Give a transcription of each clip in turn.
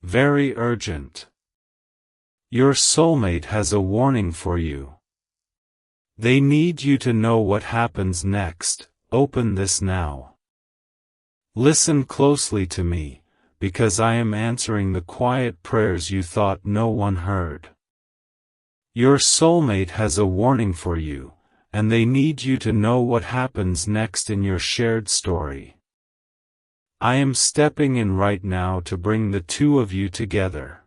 very urgent. Your soulmate has a warning for you. They need you to know what happens next. Open this now. Listen closely to me, because I am answering the quiet prayers you thought no one heard. Your soulmate has a warning for you, and they need you to know what happens next in your shared story. I am stepping in right now to bring the two of you together.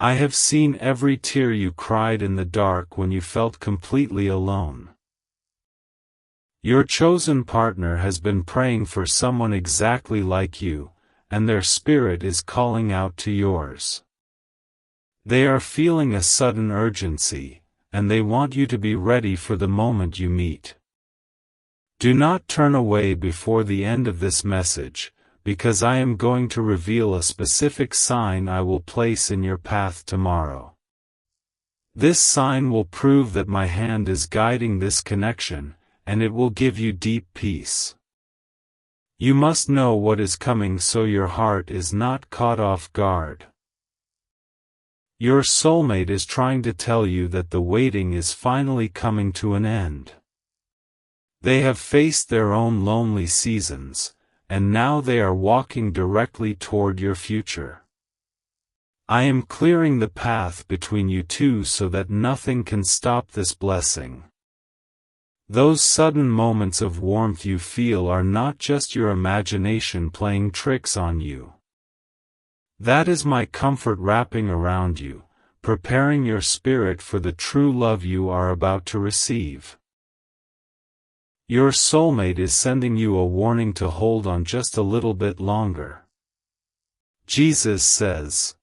I have seen every tear you cried in the dark when you felt completely alone. Your chosen partner has been praying for someone exactly like you, and their spirit is calling out to yours. They are feeling a sudden urgency, and they want you to be ready for the moment you meet. Do not turn away before the end of this message, because I am going to reveal a specific sign I will place in your path tomorrow. This sign will prove that my hand is guiding this connection, and it will give you deep peace. You must know what is coming so your heart is not caught off guard. Your soulmate is trying to tell you that the waiting is finally coming to an end. They have faced their own lonely seasons, and now they are walking directly toward your future. I am clearing the path between you two so that nothing can stop this blessing. Those sudden moments of warmth you feel are not just your imagination playing tricks on you. That is my comfort wrapping around you, preparing your spirit for the true love you are about to receive. Your soulmate is sending you a warning to hold on just a little bit longer. Jesus says,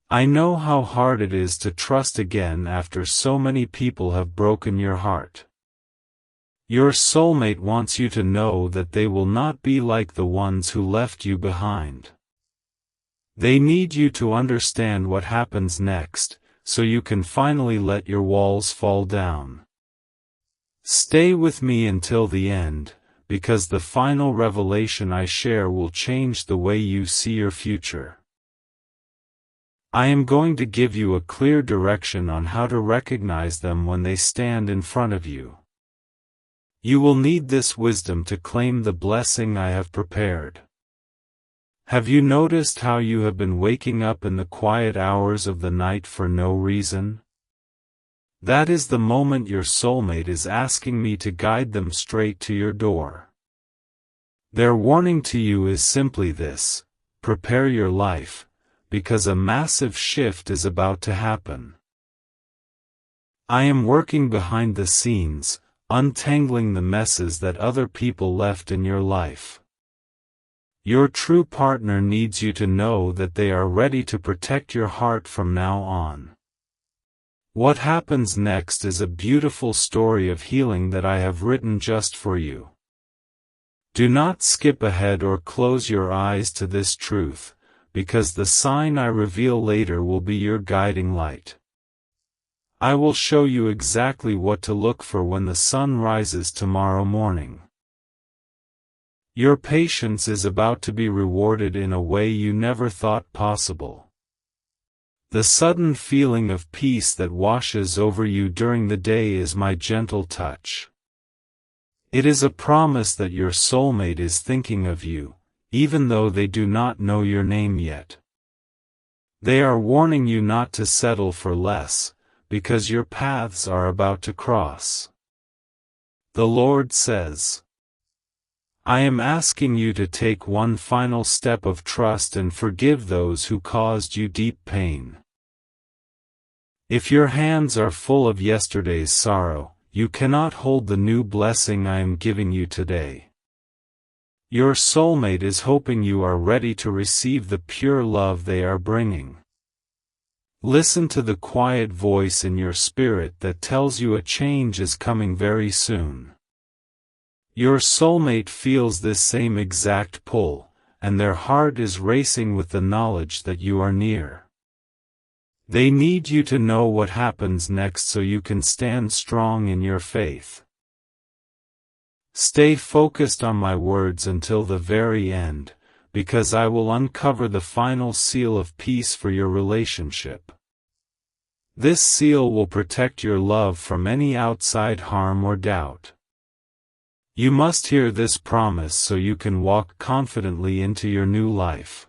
I know how hard it is to trust again after so many people have broken your heart. Your soulmate wants you to know that they will not be like the ones who left you behind. They need you to understand what happens next, so you can finally let your walls fall down. Stay with me until the end, because the final revelation I share will change the way you see your future. I am going to give you a clear direction on how to recognize them when they stand in front of you. You will need this wisdom to claim the blessing I have prepared. Have you noticed how you have been waking up in the quiet hours of the night for no reason? That is the moment your soulmate is asking me to guide them straight to your door. Their warning to you is simply this: prepare your life, because a massive shift is about to happen. I am working behind the scenes, untangling the messes that other people left in your life. Your true partner needs you to know that they are ready to protect your heart from now on. What happens next is a beautiful story of healing that I have written just for you. Do not skip ahead or close your eyes to this truth, because the sign I reveal later will be your guiding light. I will show you exactly what to look for when the sun rises tomorrow morning. Your patience is about to be rewarded in a way you never thought possible. The sudden feeling of peace that washes over you during the day is my gentle touch. It is a promise that your soulmate is thinking of you, even though they do not know your name yet. They are warning you not to settle for less, because your paths are about to cross. The Lord says, I am asking you to take one final step of trust and forgive those who caused you deep pain. If your hands are full of yesterday's sorrow, you cannot hold the new blessing I am giving you today. Your soulmate is hoping you are ready to receive the pure love they are bringing. Listen to the quiet voice in your spirit that tells you a change is coming very soon. Your soulmate feels this same exact pull, and their heart is racing with the knowledge that you are near. They need you to know what happens next so you can stand strong in your faith. Stay focused on my words until the very end, because I will uncover the final seal of peace for your relationship. This seal will protect your love from any outside harm or doubt. You must hear this promise so you can walk confidently into your new life.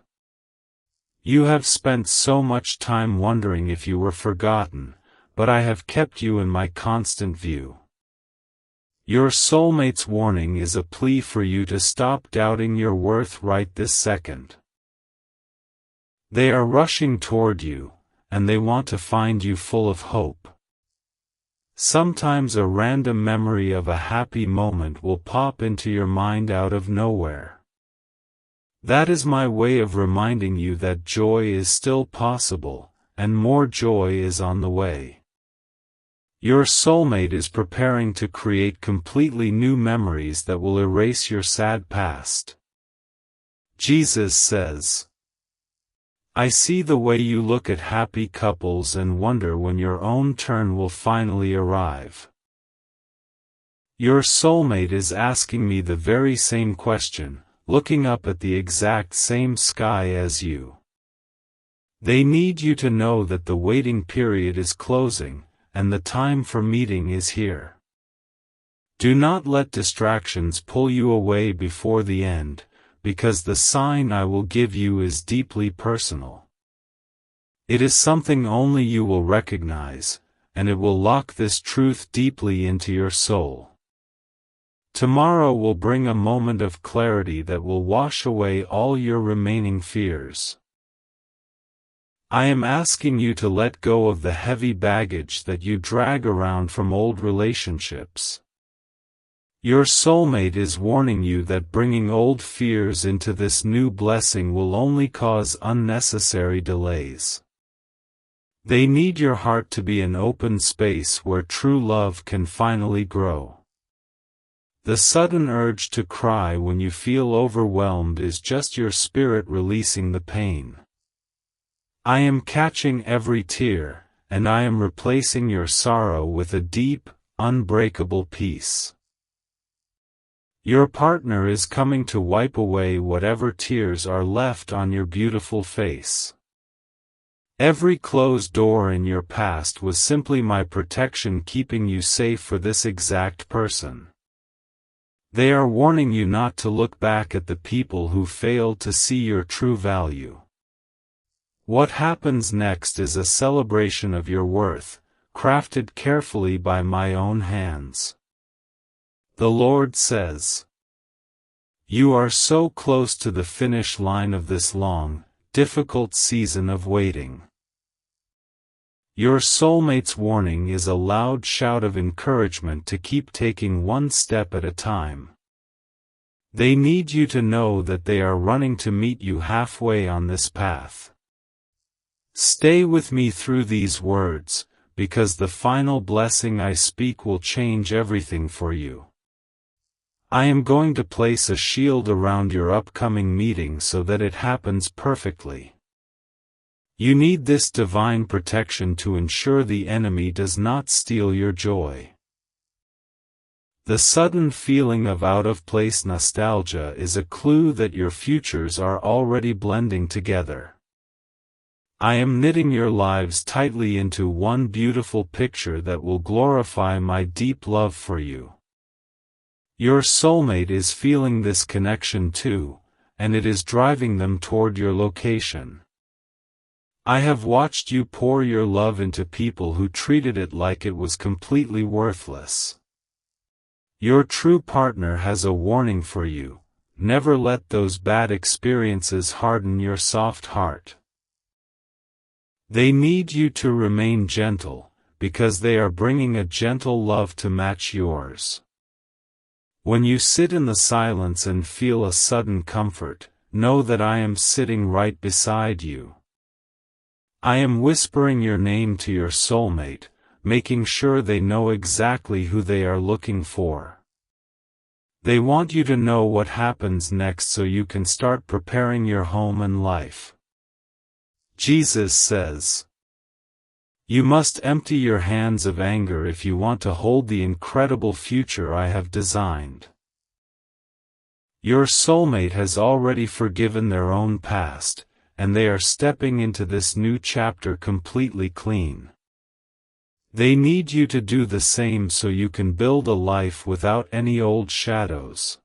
You have spent so much time wondering if you were forgotten, but I have kept you in my constant view. Your soulmate's warning is a plea for you to stop doubting your worth right this second. They are rushing toward you, and they want to find you full of hope. Sometimes a random memory of a happy moment will pop into your mind out of nowhere. That is my way of reminding you that joy is still possible, and more joy is on the way. Your soulmate is preparing to create completely new memories that will erase your sad past. Jesus says, I see the way you look at happy couples and wonder when your own turn will finally arrive. Your soulmate is asking me the very same question, looking up at the exact same sky as you. They need you to know that the waiting period is closing, and the time for meeting is here. Do not let distractions pull you away before the end, because the sign I will give you is deeply personal. It is something only you will recognize, and it will lock this truth deeply into your soul. Tomorrow will bring a moment of clarity that will wash away all your remaining fears. I am asking you to let go of the heavy baggage that you drag around from old relationships. Your soulmate is warning you that bringing old fears into this new blessing will only cause unnecessary delays. They need your heart to be an open space where true love can finally grow. The sudden urge to cry when you feel overwhelmed is just your spirit releasing the pain. I am catching every tear, and I am replacing your sorrow with a deep, unbreakable peace. Your partner is coming to wipe away whatever tears are left on your beautiful face. Every closed door in your past was simply my protection keeping you safe for this exact person. They are warning you not to look back at the people who failed to see your true value. What happens next is a celebration of your worth, crafted carefully by my own hands. The Lord says, you are so close to the finish line of this long, difficult season of waiting. Your soulmate's warning is a loud shout of encouragement to keep taking one step at a time. They need you to know that they are running to meet you halfway on this path. Stay with me through these words, because the final blessing I speak will change everything for you. I am going to place a shield around your upcoming meeting so that it happens perfectly. You need this divine protection to ensure the enemy does not steal your joy. The sudden feeling of out-of-place nostalgia is a clue that your futures are already blending together. I am knitting your lives tightly into one beautiful picture that will glorify my deep love for you. Your soulmate is feeling this connection too, and it is driving them toward your location. I have watched you pour your love into people who treated it like it was completely worthless. Your true partner has a warning for you: never let those bad experiences harden your soft heart. They need you to remain gentle, because they are bringing a gentle love to match yours. When you sit in the silence and feel a sudden comfort, know that I am sitting right beside you. I am whispering your name to your soulmate, making sure they know exactly who they are looking for. They want you to know what happens next so you can start preparing your home and life. Jesus says, you must empty your hands of anger if you want to hold the incredible future I have designed. Your soulmate has already forgiven their own past, and they are stepping into this new chapter completely clean. They need you to do the same so you can build a life without any old shadows.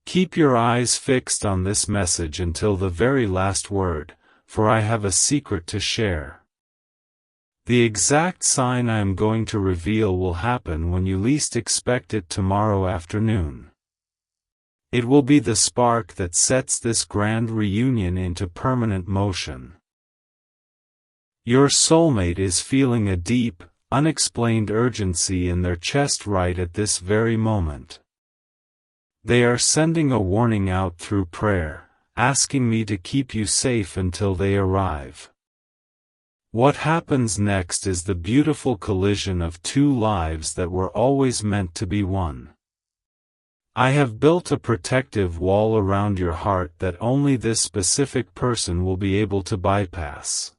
Keep your eyes fixed on this message until the very last word, for I have a secret to share. The exact sign I am going to reveal will happen when you least expect it tomorrow afternoon. It will be the spark that sets this grand reunion into permanent motion. Your soulmate is feeling a deep, unexplained urgency in their chest right at this very moment. They are sending a warning out through prayer, asking me to keep you safe until they arrive. What happens next is the beautiful collision of two lives that were always meant to be one. I have built a protective wall around your heart that only this specific person will be able to bypass.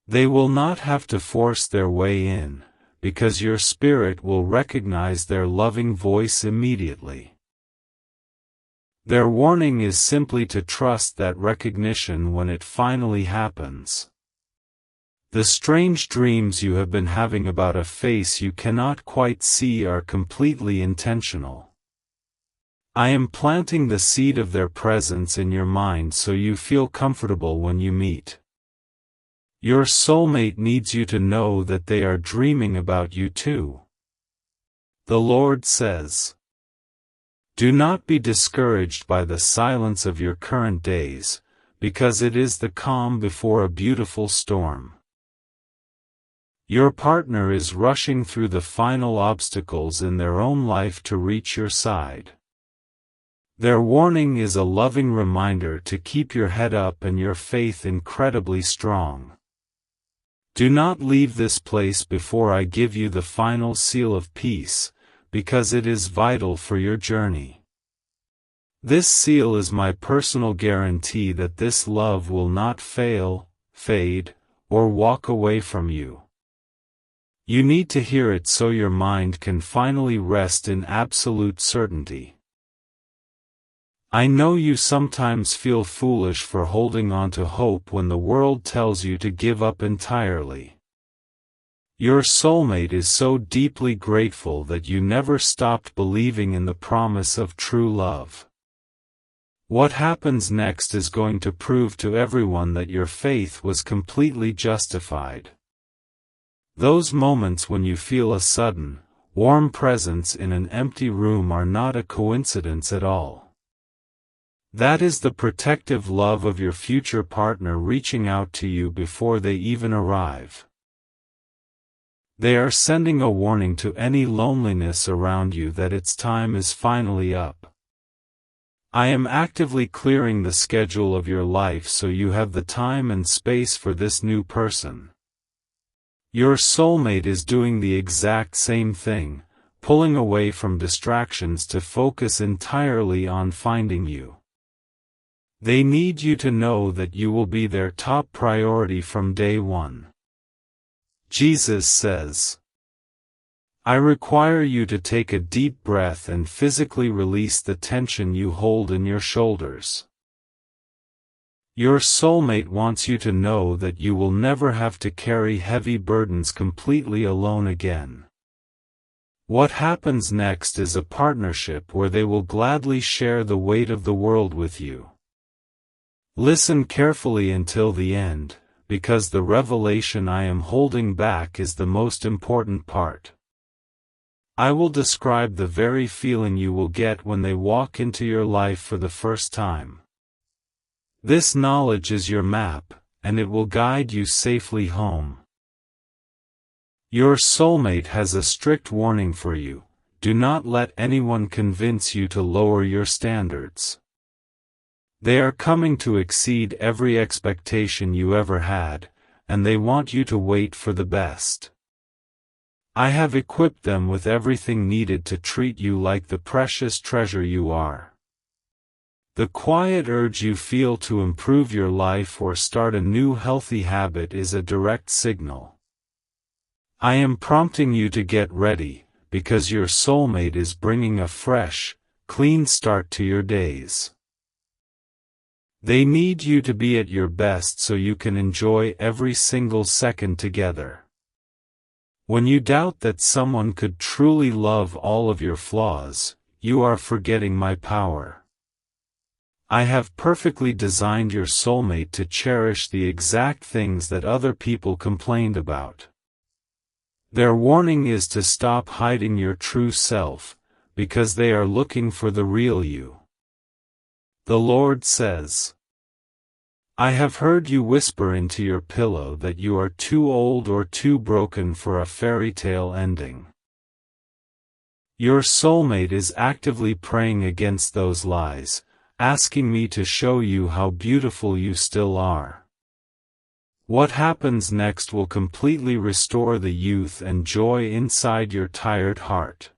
They will not have to force their way in, because your spirit will recognize their loving voice immediately. Their warning is simply to trust that recognition when it finally happens. The strange dreams you have been having about a face you cannot quite see are completely intentional. I am planting the seed of their presence in your mind so you feel comfortable when you meet. Your soulmate needs you to know that they are dreaming about you too. The Lord says, "Do not be discouraged by the silence of your current days, because it is the calm before a beautiful storm." Your partner is rushing through the final obstacles in their own life to reach your side. Their warning is a loving reminder to keep your head up and your faith incredibly strong. Do not leave this place before I give you the final seal of peace, because it is vital for your journey. This seal is my personal guarantee that this love will not fail, fade, or walk away from you. You need to hear it so your mind can finally rest in absolute certainty. I know you sometimes feel foolish for holding on to hope when the world tells you to give up entirely. Your soulmate is so deeply grateful that you never stopped believing in the promise of true love. What happens next is going to prove to everyone that your faith was completely justified. Those moments when you feel a sudden, warm presence in an empty room are not a coincidence at all. That is the protective love of your future partner reaching out to you before they even arrive. They are sending a warning to any loneliness around you that its time is finally up. I am actively clearing the schedule of your life so you have the time and space for this new person. Your soulmate is doing the exact same thing, pulling away from distractions to focus entirely on finding you. They need you to know that you will be their top priority from day one. Jesus says, "I require you to take a deep breath and physically release the tension you hold in your shoulders." Your soulmate wants you to know that you will never have to carry heavy burdens completely alone again. What happens next is a partnership where they will gladly share the weight of the world with you. Listen carefully until the end, because the revelation I am holding back is the most important part. I will describe the very feeling you will get when they walk into your life for the first time. This knowledge is your map, and it will guide you safely home. Your soulmate has a strict warning for you: do not let anyone convince you to lower your standards. They are coming to exceed every expectation you ever had, and they want you to wait for the best. I have equipped them with everything needed to treat you like the precious treasure you are. The quiet urge you feel to improve your life or start a new healthy habit is a direct signal. I am prompting you to get ready, because your soulmate is bringing a fresh, clean start to your days. They need you to be at your best so you can enjoy every single second together. When you doubt that someone could truly love all of your flaws, you are forgetting my power. I have perfectly designed your soulmate to cherish the exact things that other people complained about. Their warning is to stop hiding your true self, because they are looking for the real you. The Lord says, I have heard you whisper into your pillow that you are too old or too broken for a fairy tale ending. Your soulmate is actively praying against those lies, asking me to show you how beautiful you still are. What happens next will completely restore the youth and joy inside your tired heart.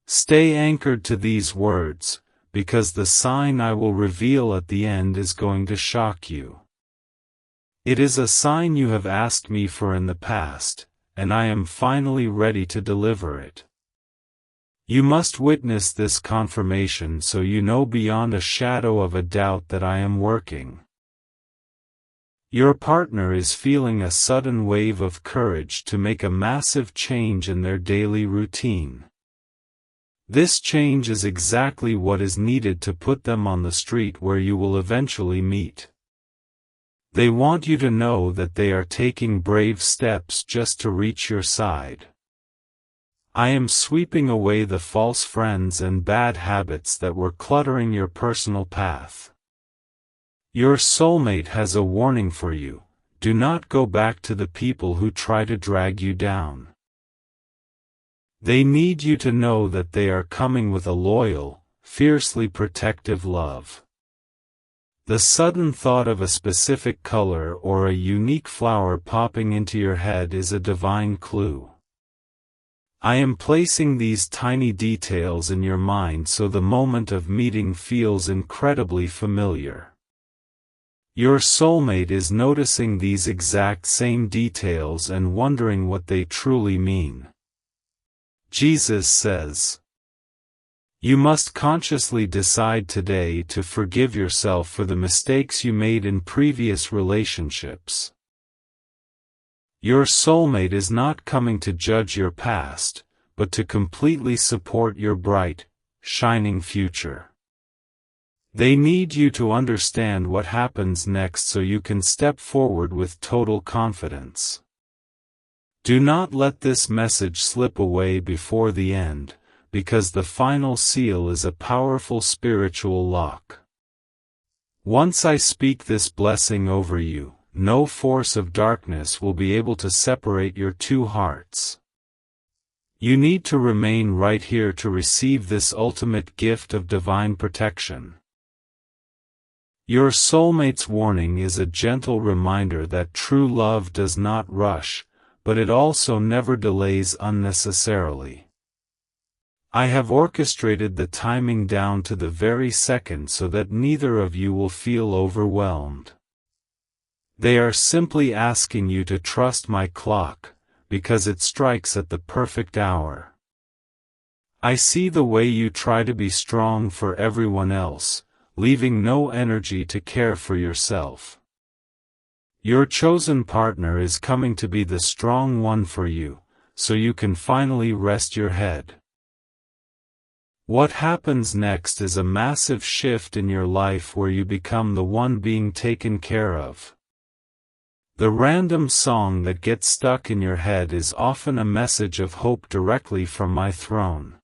Stay anchored to these words, because the sign I will reveal at the end is going to shock you. It is a sign you have asked me for in the past, and I am finally ready to deliver it. You must witness this confirmation so you know beyond a shadow of a doubt that I am working. Your partner is feeling a sudden wave of courage to make a massive change in their daily routine. This change is exactly what is needed to put them on the street where you will eventually meet. They want you to know that they are taking brave steps just to reach your side. I am sweeping away the false friends and bad habits that were cluttering your personal path. Your soulmate has a warning for you: do not go back to the people who try to drag you down. They need you to know that they are coming with a loyal, fiercely protective love. The sudden thought of a specific color or a unique flower popping into your head is a divine clue. I am placing these tiny details in your mind so the moment of meeting feels incredibly familiar. Your soulmate is noticing these exact same details and wondering what they truly mean. Jesus says, you must consciously decide today to forgive yourself for the mistakes you made in previous relationships. Your soulmate is not coming to judge your past, but to completely support your bright, shining future. They need you to understand what happens next so you can step forward with total confidence. Do not let this message slip away before the end, because the final seal is a powerful spiritual lock. Once I speak this blessing over you, no force of darkness will be able to separate your two hearts. You need to remain right here to receive this ultimate gift of divine protection. Your soulmate's warning is a gentle reminder that true love does not rush, but it also never delays unnecessarily. I have orchestrated the timing down to the very second so that neither of you will feel overwhelmed. They are simply asking you to trust my clock, because it strikes at the perfect hour. I see the way you try to be strong for everyone else, leaving no energy to care for yourself. Your chosen partner is coming to be the strong one for you, so you can finally rest your head. What happens next is a massive shift in your life where you become the one being taken care of. The random song that gets stuck in your head is often a message of hope directly from my throne.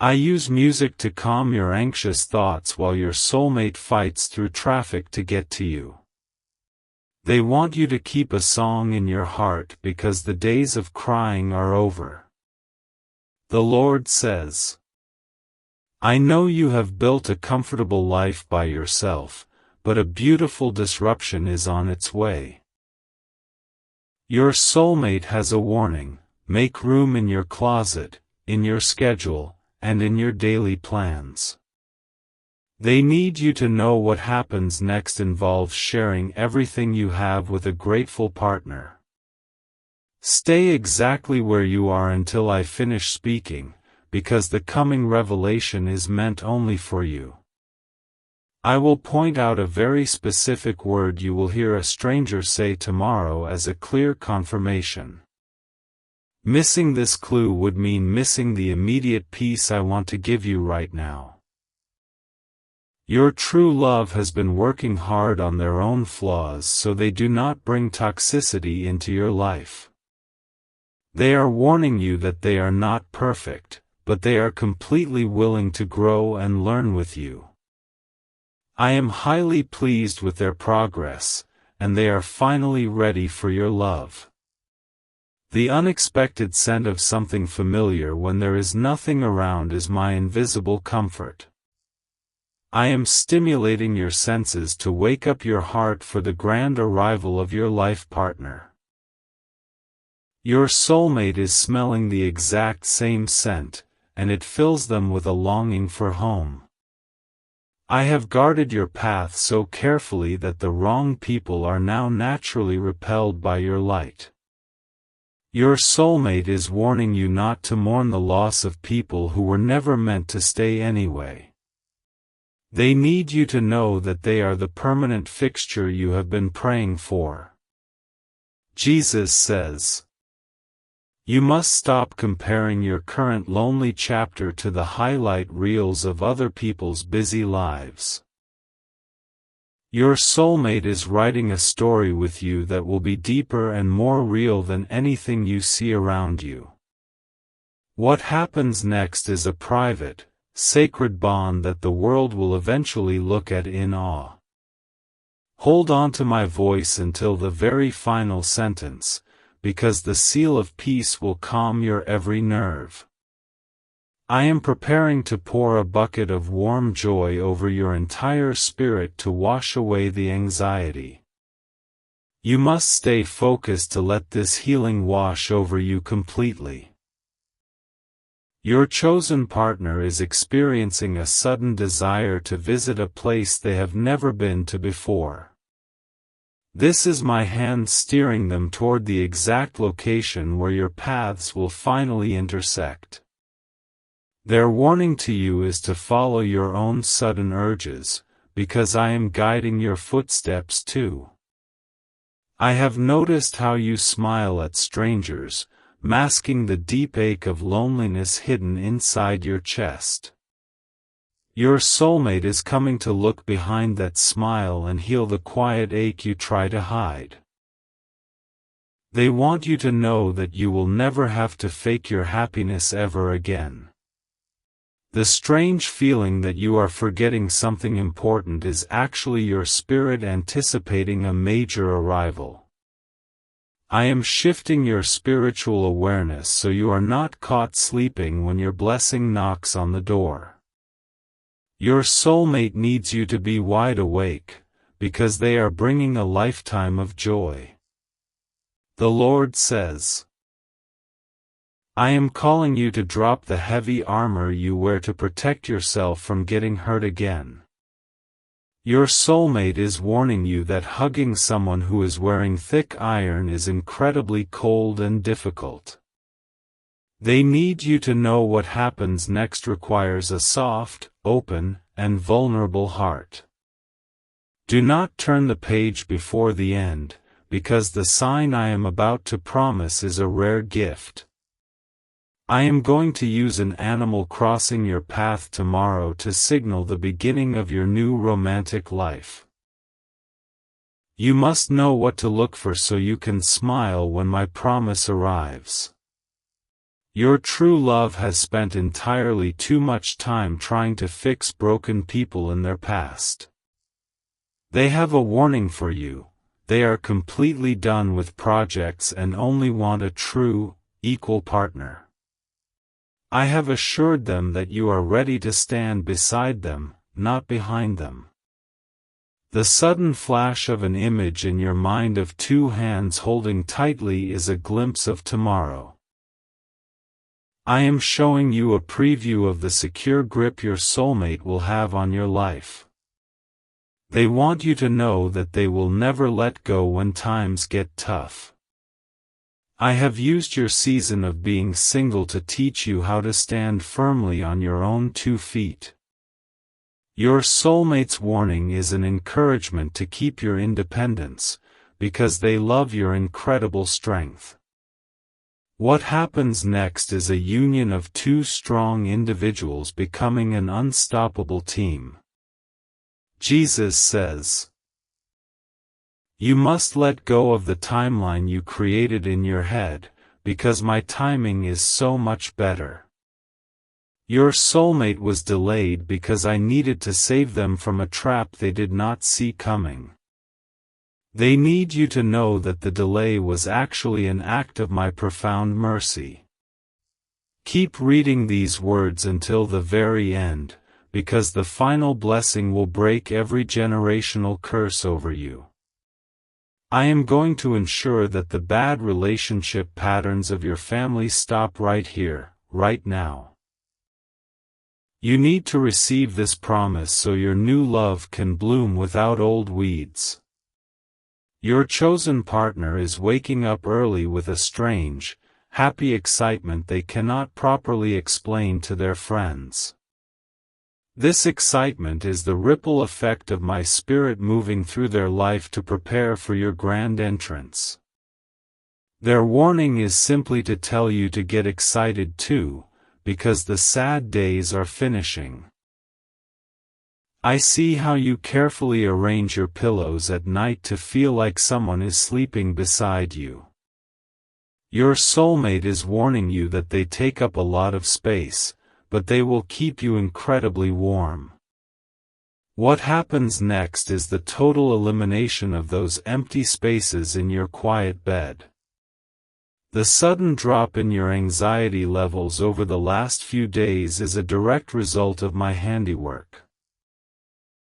I use music to calm your anxious thoughts while your soulmate fights through traffic to get to you. They want you to keep a song in your heart because the days of crying are over. The Lord says, I know you have built a comfortable life by yourself, but a beautiful disruption is on its way. Your soulmate has a warning: make room in your closet, in your schedule, and in your daily plans. They need you to know what happens next involves sharing everything you have with a grateful partner. Stay exactly where you are until I finish speaking, because the coming revelation is meant only for you. I will point out a very specific word you will hear a stranger say tomorrow as a clear confirmation. Missing this clue would mean missing the immediate peace I want to give you right now. Your true love has been working hard on their own flaws so they do not bring toxicity into your life. They are warning you that they are not perfect, but they are completely willing to grow and learn with you. I am highly pleased with their progress, and they are finally ready for your love. The unexpected scent of something familiar when there is nothing around is my invisible comfort. I am stimulating your senses to wake up your heart for the grand arrival of your life partner. Your soulmate is smelling the exact same scent, and it fills them with a longing for home. I have guarded your path so carefully that the wrong people are now naturally repelled by your light. Your soulmate is warning you not to mourn the loss of people who were never meant to stay anyway. They need you to know that they are the permanent fixture you have been praying for. Jesus says, "You must stop comparing your current lonely chapter to the highlight reels of other people's busy lives." Your soulmate is writing a story with you that will be deeper and more real than anything you see around you. What happens next is a private, sacred bond that the world will eventually look at in awe. Hold on to my voice until the very final sentence, because the seal of peace will calm your every nerve. I am preparing to pour a bucket of warm joy over your entire spirit to wash away the anxiety. You must stay focused to let this healing wash over you completely. Your chosen partner is experiencing a sudden desire to visit a place they have never been to before. This is my hand steering them toward the exact location where your paths will finally intersect. Their warning to you is to follow your own sudden urges, because I am guiding your footsteps too. I have noticed how you smile at strangers, masking the deep ache of loneliness hidden inside your chest. Your soulmate is coming to look behind that smile and heal the quiet ache you try to hide. They want you to know that you will never have to fake your happiness ever again. The strange feeling that you are forgetting something important is actually your spirit anticipating a major arrival. I am shifting your spiritual awareness so you are not caught sleeping when your blessing knocks on the door. Your soulmate needs you to be wide awake, because they are bringing a lifetime of joy. The Lord says, I am calling you to drop the heavy armor you wear to protect yourself from getting hurt again. Your soulmate is warning you that hugging someone who is wearing thick iron is incredibly cold and difficult. They need you to know what happens next requires a soft, open, and vulnerable heart. Do not turn the page before the end, because the sign I am about to promise is a rare gift. I am going to use an animal crossing your path tomorrow to signal the beginning of your new romantic life. You must know what to look for so you can smile when my promise arrives. Your true love has spent entirely too much time trying to fix broken people in their past. They have a warning for you. They are completely done with projects and only want a true, equal partner. I have assured them that you are ready to stand beside them, not behind them. The sudden flash of an image in your mind of two hands holding tightly is a glimpse of tomorrow. I am showing you a preview of the secure grip your soulmate will have on your life. They want you to know that they will never let go when times get tough. I have used your season of being single to teach you how to stand firmly on your own 2 feet. Your soulmate's warning is an encouragement to keep your independence, because they love your incredible strength. What happens next is a union of 2 strong individuals becoming an unstoppable team. Jesus says, "You must let go of the timeline you created in your head, because my timing is so much better." Your soulmate was delayed because I needed to save them from a trap they did not see coming. They need you to know that the delay was actually an act of my profound mercy. Keep reading these words until the very end, because the final blessing will break every generational curse over you. I am going to ensure that the bad relationship patterns of your family stop right here, right now. You need to receive this promise so your new love can bloom without old weeds. Your chosen partner is waking up early with a strange, happy excitement they cannot properly explain to their friends. This excitement is the ripple effect of my spirit moving through their life to prepare for your grand entrance. Their warning is simply to tell you to get excited too, because the sad days are finishing. I see how you carefully arrange your pillows at night to feel like someone is sleeping beside you. Your soulmate is warning you that they take up a lot of space, but they will keep you incredibly warm. What happens next is the total elimination of those empty spaces in your quiet bed. The sudden drop in your anxiety levels over the last few days is a direct result of my handiwork.